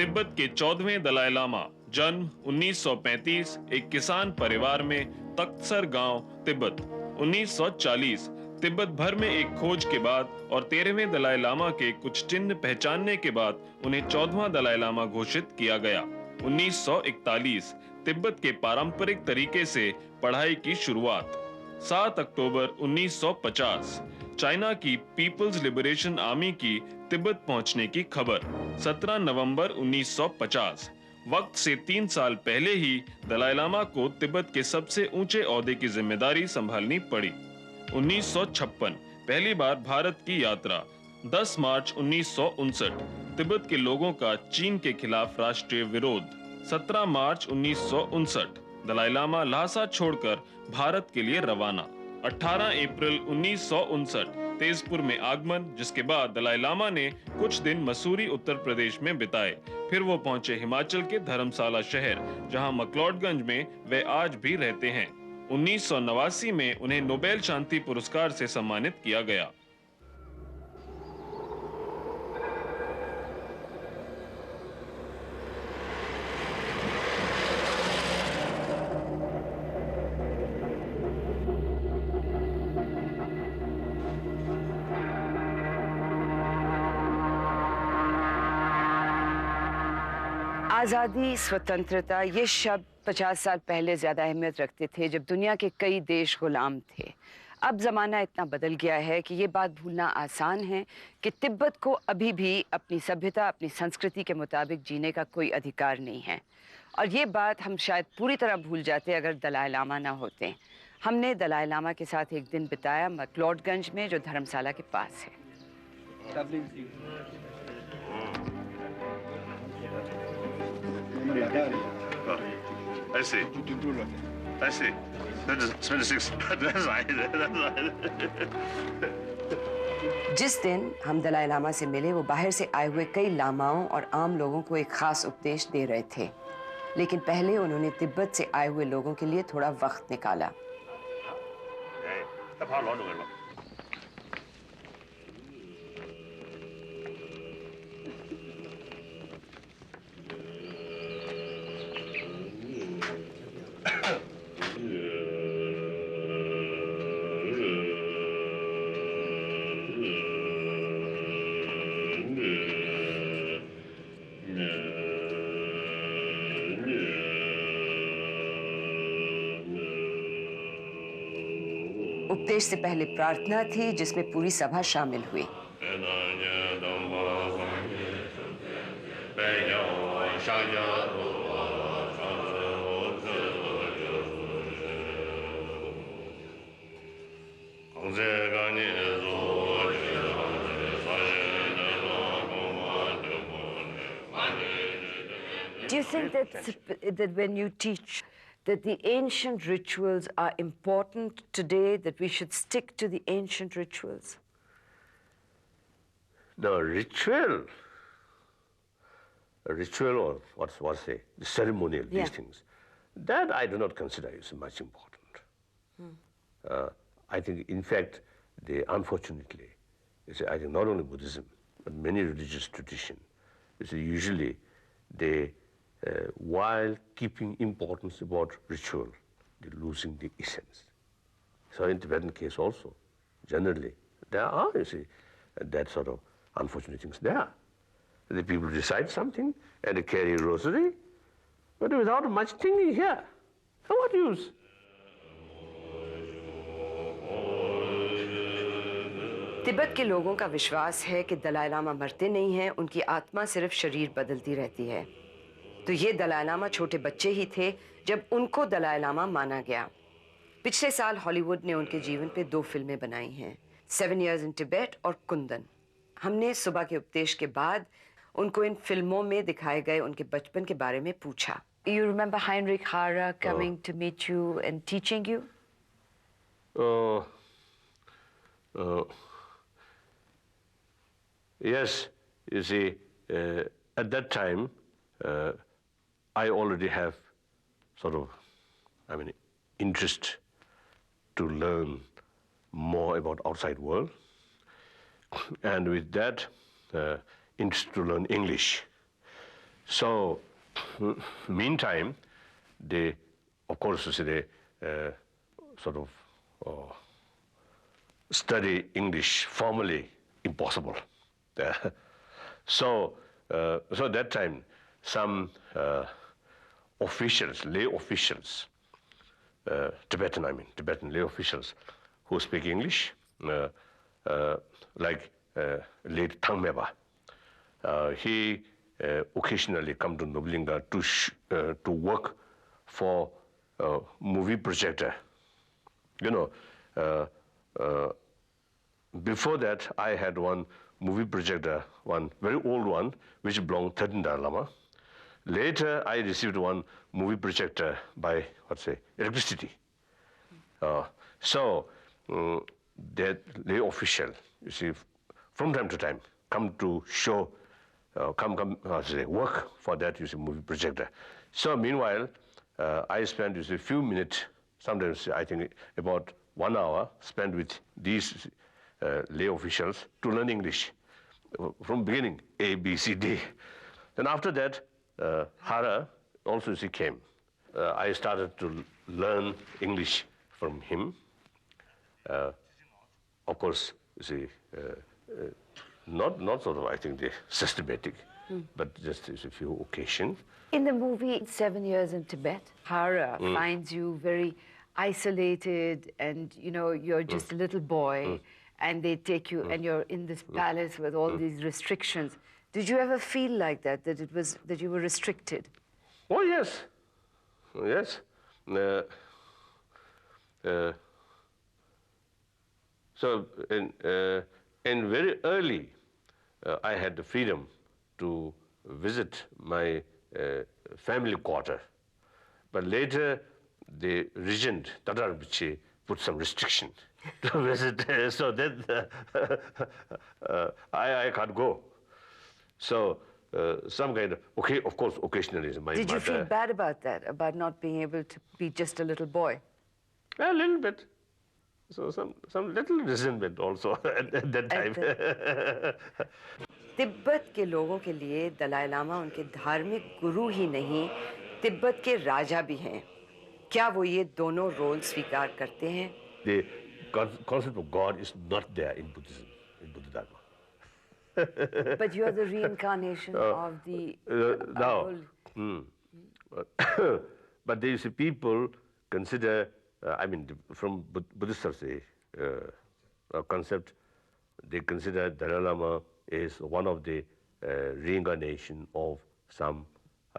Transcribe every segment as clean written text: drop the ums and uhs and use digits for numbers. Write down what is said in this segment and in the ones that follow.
तिब्बत के 14वें दलाई लामा, जन्म 1935, एक किसान परिवार में, तख्तसर गांव, तिब्बत। 1940 तिब्बत भर में एक खोज के बाद और 13वें दलाई लामा के कुछ चिन्ह पहचानने के बाद उन्हें 14वां दलाई लामा घोषित किया गया। 1941 तिब्बत के पारंपरिक तरीके से पढ़ाई की शुरुआत। 7 अक्टूबर 1950 चाइना की पीपल्स लिबरेशन आर्मी की तिब्बत पहुंचने की खबर। 17 नवंबर 1950 वक्त से 3 साल पहले ही दलाई लामा को तिब्बत के सबसे ऊंचे ओहदे की जिम्मेदारी संभालनी पड़ी। 1956 पहली बार भारत की यात्रा। 10 मार्च 1959 तिब्बत के लोगों का चीन के खिलाफ राष्ट्रीय विरोध। 17 मार्च 1959 दलाई लामा ल्हासा छोड़कर भारत के लिए रवाना। 18 अप्रैल 1959 तेजपुर में आगमन, जिसके बाद दलाई लामा ने कुछ दिन मसूरी उत्तर प्रदेश में बिताए। फिर वो पहुंचे हिमाचल के धर्मशाला शहर, जहां मकलौडगंज में वे आज भी रहते हैं। 1989 में उन्हें नोबेल शांति पुरस्कार से सम्मानित किया गया। आज़ादी, स्वतंत्रता, ये शब्द 50 साल पहले ज़्यादा अहमियत रखते थे, जब दुनिया के कई देश गुलाम थे। अब ज़माना इतना बदल गया है कि ये बात भूलना आसान है कि तिब्बत को अभी भी अपनी सभ्यता, अपनी संस्कृति के मुताबिक जीने का कोई अधिकार नहीं है। और ये बात हम शायद पूरी तरह भूल जाते अगर दलाई लामा ना होते। हमने दलाई लामा के साथ एक दिन बिताया मकलौडगंज में, जो धर्मशाला के पास है। ऐसे ऐसे जिस दिन हम दलाई लामा से मिले, वो बाहर से आए हुए कई लामाओं और आम लोगों को एक खास उपदेश दे रहे थे, लेकिन पहले उन्होंने तिब्बत से आए हुए लोगों के लिए थोड़ा वक्त निकाला। उपदेश से पहले प्रार्थना थी, जिसमें पूरी सभा शामिल हुई। Do you think that when you teach that the ancient rituals are important today, that we should stick to the ancient rituals? The ritual, or what's the ceremonial, these things, that I do not consider is much important. I think, in fact, unfortunately, I think not only Buddhism, but many religious traditions, usually while keeping importance about ritual, they're losing the essence. So in Tibetan case also, generally, there are, you see, that sort of unfortunate things there. The people recite something and they carry a rosary, but without much thinking here. So what use? Tibet के लोगों का विश्वास है कि दलाई लामा मरते नहीं हैं, उनकी आत्मा सिर्फ शरीर बदलती रहती है। तो ये दलाई लामा छोटे बच्चे ही थे जब उनको दलाई लामा माना गया। पिछले साल हॉलीवुड ने उनके जीवन पे 2 फिल्में बनाई हैं, 7 Years in Tibet और कुंदन। हमने सुबह के उपदेश के बाद उनको इन फिल्मों में दिखाए गए उनके बचपन के बारे में पूछा। You remember Heinrich Harrer coming to meet you and teaching you? Yes, you see, at that time, I already have sort of, interest to learn more about outside world. And with that, interest to learn English. So, meantime, they, of course, they sort of study English formally impossible. So, so that time, some officials, lay officials, Tibetan lay officials who speak English, like late Thangmeba. He occasionally come to Noblinga to work for a movie projector. You know, before that, I had one movie projector, one very old one, which belonged to Dalai Lama. Later, I received one movie projector by, electricity. So, that lay official, you see, from time to time, come to show, work for that, you see, movie projector. So, meanwhile, I spent, you see, a few minutes, sometimes I think about 1 hour, spent with these lay officials to learn English from beginning, A, B, C, D. Then after that, Hara also she came. I started to learn English from him. Of course, you see, not sort of, I think, the systematic, but just as a few occasions. In the movie 7 Years in Tibet, Hara finds you very isolated and, you know, you're just a little boy and they take you and you're in this palace with all these restrictions. Did you ever feel like that, that you were restricted? Oh, yes. Yes. So, in very early, I had the freedom to visit my family quarter. But later, the regent, Tadar Bichi, put some restriction to visit. So then I can't go. So some kind of, okay, of course, occasionally my mother. Did you feel bad about that, about not being able to be just a little boy? A little bit. So some little resentment also at that time. Tibet के लोगों के लिए दलाई लामा उनके धार्मिक गुरु ही नहीं, तिब्बत के राजा भी हैं। क्या वो ये दोनों रोल स्वीकार करते हैं? The concept of God is not there in Buddhism, in Buddha Dharma. But you are the reincarnation of the... now, but there is people consider, I mean, from Buddhist concept, they consider Dalai Lama is one of the reincarnation of some,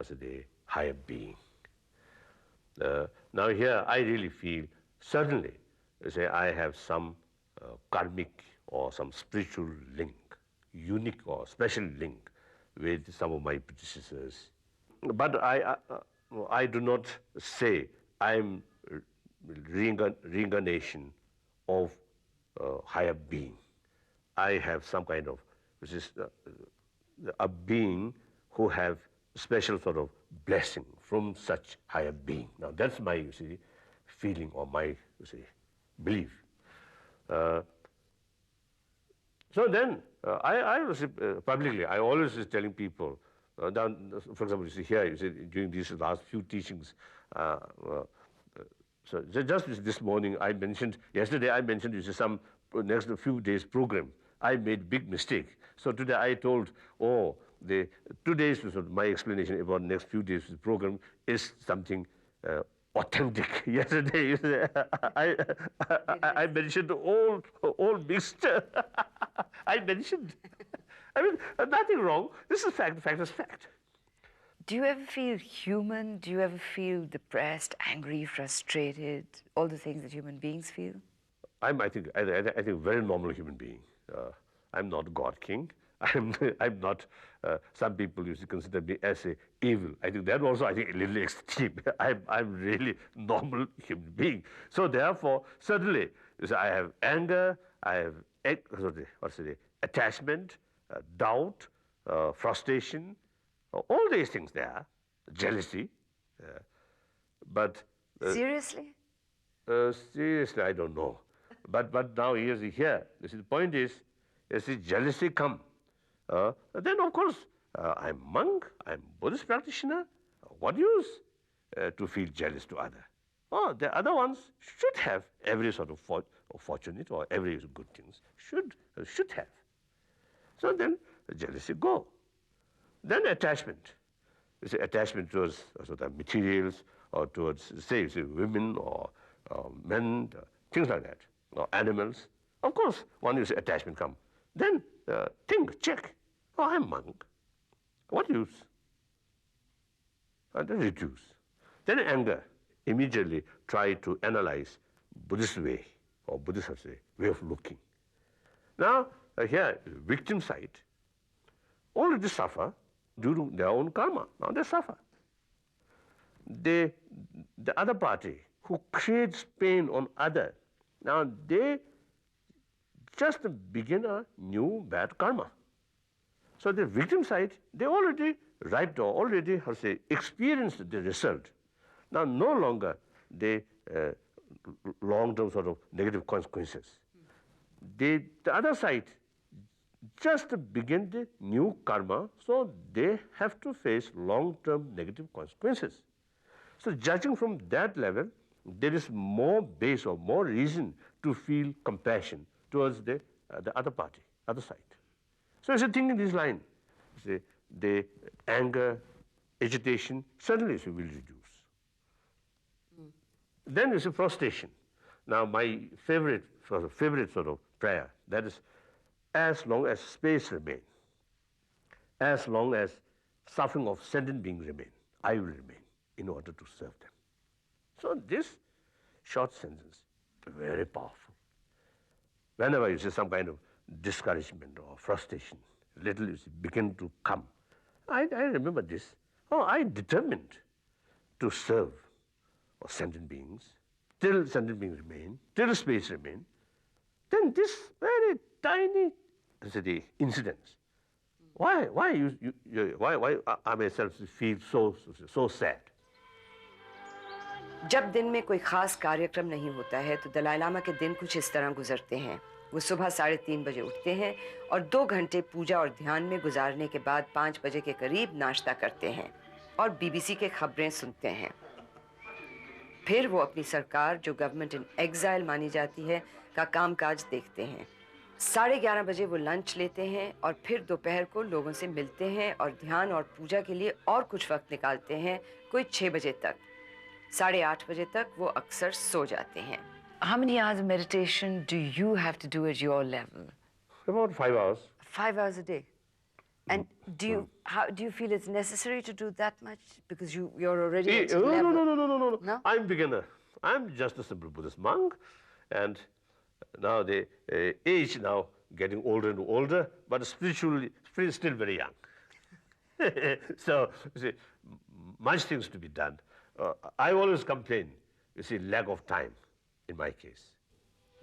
as a higher being. Now here, I really feel, certainly, say I have some karmic or some spiritual link, unique or special link with some of my predecessors. But I do not say I'm reincarnation of higher being. I have some kind of, which is a being who have special sort of blessing from such higher being. Now that's my, you see, feeling or my, you see, belief. So then, I was publicly, I always is telling people, down, for example, you see here, you see, during these last few teachings, so just this morning I mentioned, yesterday I mentioned, you see, some next few days program. I made big mistake. So today I told, oh, the 2 days, my explanation about next few days program is something authentic. Yesterday, you see, I mentioned all mixed. I mentioned. I mean, nothing wrong. This is fact. Fact is fact. Do you ever feel human? Do you ever feel depressed, angry, frustrated? All the things that human beings feel? I think very normal human being. I'm not God King. I'm not. Some people used to consider me as a evil. I think that also a little extreme. I'm really normal human being. So therefore, certainly, I have anger. I have attachment, doubt, frustration, all these things there, jealousy. But Seriously? Seriously, I don't know. But now here. You see, the point is, you see, jealousy come. Then of course I'm monk, I'm Buddhist practitioner. What use to feel jealous to other? Oh, the other ones should have every sort of fortunate or every good things, should have. So then the jealousy go. Then attachment. You see, attachment towards sort of materials or towards, say women or men, things like that, or animals. Of course, one is attachment come. Then think, check. Oh, I'm monk. What use? And then reduce. Then anger. Immediately try to analyze Buddhist way or Buddhist way of looking. Now, here, victim side, already suffer due to their own karma. Now they suffer. The other party who creates pain on other, now they just begin a new bad karma. So the victim side, they already ripe or already, how to say, experienced the result. Now no longer the long-term sort of negative consequences. The other side just begin the new karma, so they have to face long-term negative consequences. So judging from that level, there is more base or more reason to feel compassion towards the other party, other side. So as you think in this line, the anger, agitation, suddenly will reduce. Then you see frustration. Now my favorite sort of prayer, that is, as long as space remains, as long as suffering of sentient beings remain, I will remain in order to serve them. So this short sentence, very powerful. Whenever you see some kind of discouragement or frustration, little is begin to come. I remember this. Oh, I determined to serve sentient beings, till sentient beings remain, till space remain. Then this very tiny incidents. Why I myself feel so sad? जब दिन में कोई खास कार्यक्रम नहीं होता है तो दलाई लामा के दिन कुछ इस तरह गुजरते हैं। वो सुबह 3:30 बजे उठते हैं और 2 घंटे पूजा और ध्यान में गुजारने के बाद 5 बजे के करीब नाश्ता करते हैं और बीबीसी के खबरें सुनते हैं। फिर वो अपनी सरकार, जो गवर्नमेंट इन एग्जाइल मानी जाती है, का कामकाज देखते हैं। 11:30 बजे वो लंच लेते हैं और फिर दोपहर को लोगों से मिलते हैं और ध्यान और पूजा के लिए और कुछ वक्त निकालते हैं, कोई 6 बजे तक। 8:30 बजे तक वो अक्सर सो जाते हैं। How many hours of meditation do you have to do at your level? About 5 hours. 5 hours a day. And do you feel it's necessary to do that much because you're already at your level? No. I'm beginner. I'm just a simple Buddhist monk, and now the age now getting older and older, but spiritually still very young. So you see, much things to be done. I always complain, you see, lack of time in my case.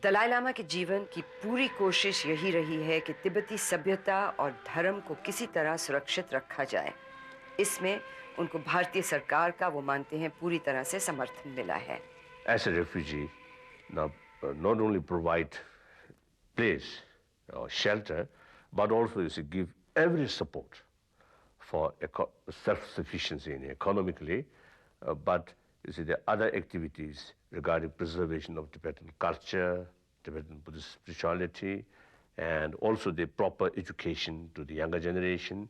Dalai Lama के जीवन की पूरी कोशिश यही रही है कि तिब्बती सभ्यता और धर्म को किसी तरह सुरक्षित रखा जाए। इसमें उनको भारतीय सरकार का, वो मानते हैं, पूरी तरह से समर्थन मिला है। As a refugee, now not only provide place or shelter, but also you see, give every support for self-sufficiency economically, but you see the other activities regarding preservation of Tibetan culture, Tibetan Buddhist spirituality, and also the proper education to the younger generation.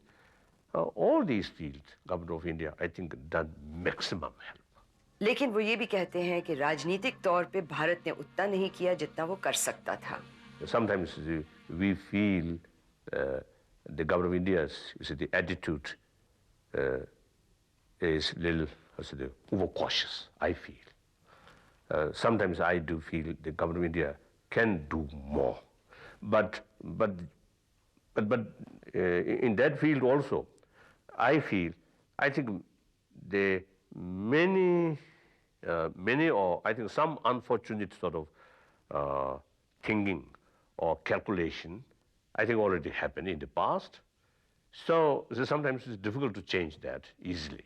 All these fields, Government of India, I think, done maximum help. लेकिन वो ये भी कहते हैं कि राजनीतिक तौर पे भारत ने उतना नहीं किया जितना वो कर सकता था। Sometimes we feel the Government of India's, you see, the attitude is little, overcautious, I feel. Sometimes I do feel the Government of India can do more, but in that field also, I think the many or I think some unfortunate sort of thinking or calculation, I think already happened in the past. So sometimes it's difficult to change that easily.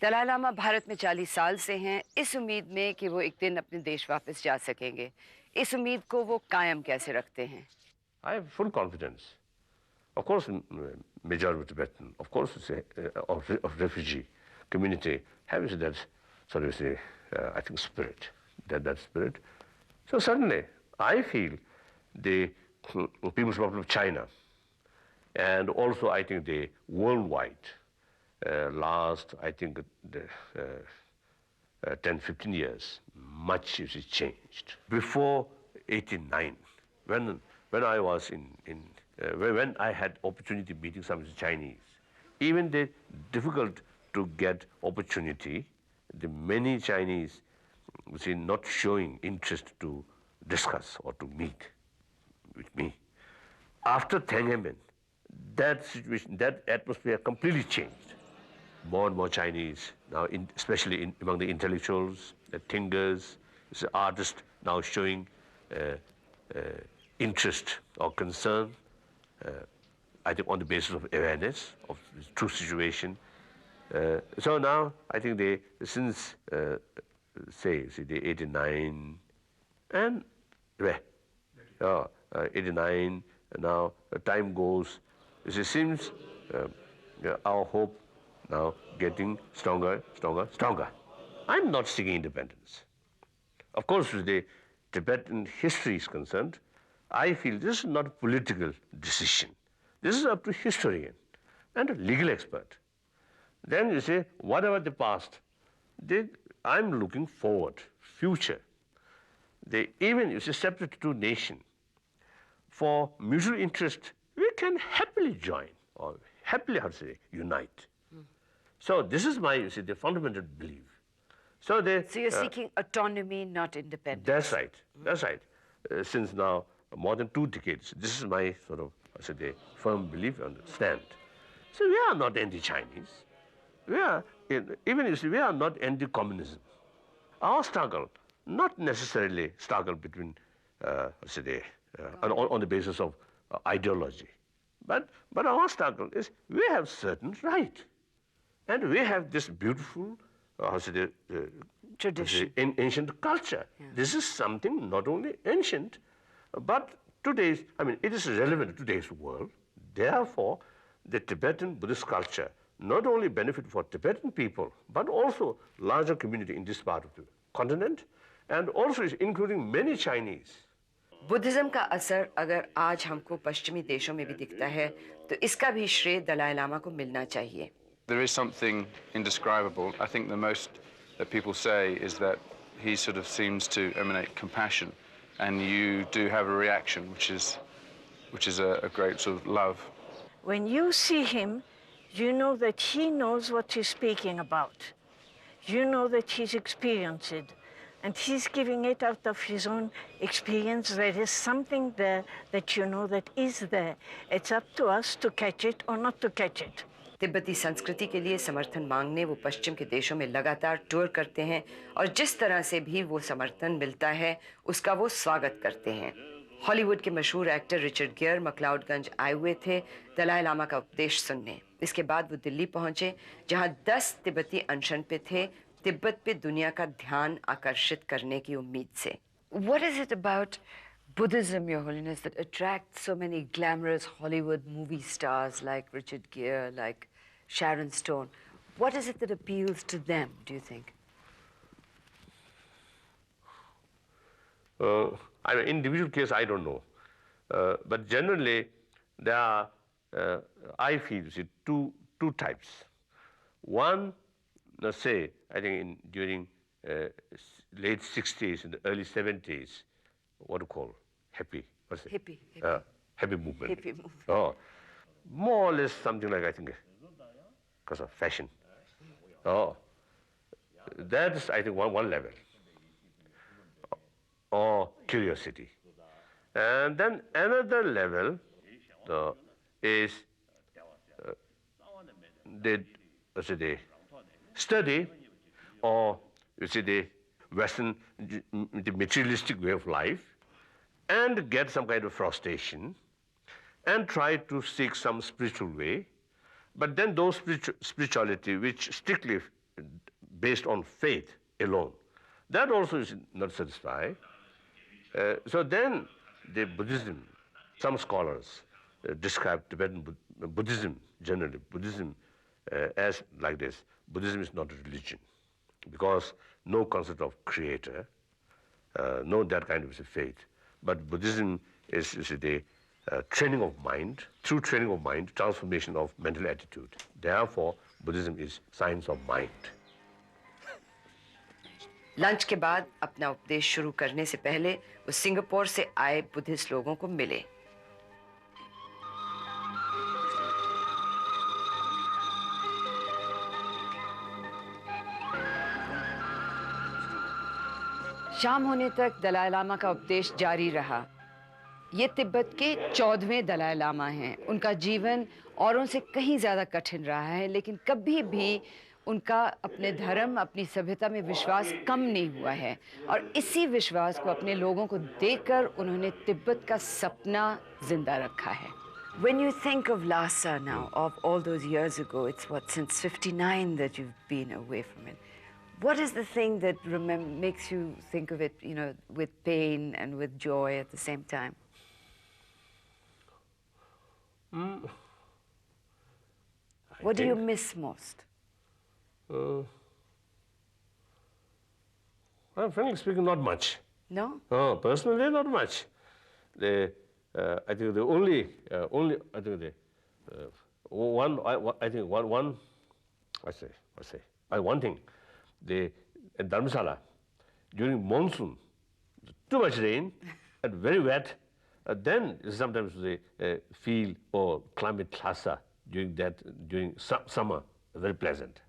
Dalai Lama Bharat में 40 साल से हैं, इस उम्मीद में कि वो एक दिन अपने देश वापस जा सकेंगे। इस उम्मीद को वो कायम कैसे रखते हैं? I have full confidence. Of course, majority of Tibetan, of course, of refugee community, have that sort of I think spirit, that spirit. So certainly, I feel the People's Republic of China, and also I think the worldwide, last I think the 10, 15 years, much is changed. Before 89, when I was when I had opportunity meeting some of the Chinese, even they difficult to get opportunity, the many Chinese not showing interest to discuss or to meet with me. After Tiananmen, that situation, that atmosphere completely changed. More and more Chinese now, especially among the intellectuals, the thinkers, the artists now showing interest or concern. I think on the basis of awareness of the true situation. So now I think since the 89 and 89 now time goes. It seems our hope now getting stronger. I'm not seeking independence. Of course, with the Tibetan history is concerned, I feel this is not a political decision. This is up to historian and a legal expert. Then you say, whatever the past, I'm looking forward, future. Even you say separate two nation, for mutual interest, we can happily join or happily, unite. So this is my, the fundamental belief. So you're seeking autonomy, not independence. That's right. That's right. Since now more than 2 decades, this is my sort of, firm belief and stand. So we are not anti-Chinese. We are not anti-communism. Our struggle, not necessarily struggle between, on the basis of ideology, but our struggle is we have certain right, and we have this beautiful, tradition, ancient culture. Yeah. This is something not only ancient, but today's. It is relevant to today's world. Therefore, the Tibetan Buddhist culture not only benefit for Tibetan people, but also larger community in this part of the continent, and also is including many Chinese. Buddhism का असर अगर आज हमको पश्चिमी देशों में भी दिखता है, तो इसका भी श्रेय दलाई लामा को मिलना चाहिए. There is something indescribable. I think the most that people say is that he sort of seems to emanate compassion, and you do have a reaction, which is a great sort of love. When you see him, you know that he knows what he's speaking about. You know that he's experienced it, and he's giving it out of his own experience. There is something there that you know that is there. It's up to us to catch it or not to catch it. तिब्बती संस्कृति के लिए समर्थन मांगने वो पश्चिम के देशों में लगातार टूर करते हैं, और जिस तरह से भी वो समर्थन मिलता है उसका वो स्वागत करते हैं. हॉलीवुड के मशहूर एक्टर रिचर्ड गियर मक्लाउडगंज आए हुए थे दलाई लामा का उपदेश सुनने. इसके बाद वो दिल्ली पहुंचे, जहां 10 तिब्बती अनशन पे थे, तिब्बत पे दुनिया का ध्यान आकर्षित करने की उम्मीद से. What is it about Buddhism, Your Holiness, that attracts so many glamorous Hollywood movie stars like Richard Gere, like Sharon Stone? What is it that appeals to them, do you think? Individual case, I don't know. But generally, there are, I feel, two types. One, let's say, I think during late 60s and early 70s, what do you call hippie? What's it? Hippie movement. Hippie movement. Oh, more or less something like, I think, because of fashion. Oh, that is, I think, one level. Or curiosity. And then another level is the study, or the Western, the materialistic way of life, and get some kind of frustration and try to seek some spiritual way. But then those spirituality which strictly based on faith alone, that also is not satisfied. So then the Buddhism, some scholars describe Tibetan Buddhism, generally, Buddhism as like this, Buddhism is not a religion because no concept of creator, no that kind of faith. But Buddhism is the training of mind, through training of mind, transformation of mental attitude. Therefore, Buddhism is science of mind. Lunch के बाद अपना उपदेश शुरू करने से पहले वो Singapore से आए बुद्धिस्ट लोगों को मिले। शाम होने तक दलाई लामा का उपदेश जारी रहा। ये तिब्बत के 14वें दलाई लामा हैं। उनका जीवन औरों से कहीं ज़्यादा कठिन रहा है, लेकिन कभी भी उनका अपने धर्म, अपनी सभ्यता में विश्वास कम नहीं हुआ है और इसी विश्वास को अपने लोगों को देकर उन्होंने तिब्बत का सपना जिंदा रखा है। When you think of Lhasa now, of all those years ago, it's what, since 59 that you've been away from it. What is the thing that makes you think of it, you know, with pain and with joy at the same time? What do you miss most? Well, frankly speaking, not much. No? No, personally, not much. I think the only I think the one thing, the Dharamsala during monsoon, too much rain and very wet. Then sometimes they feel climate Lhasa during summer very pleasant.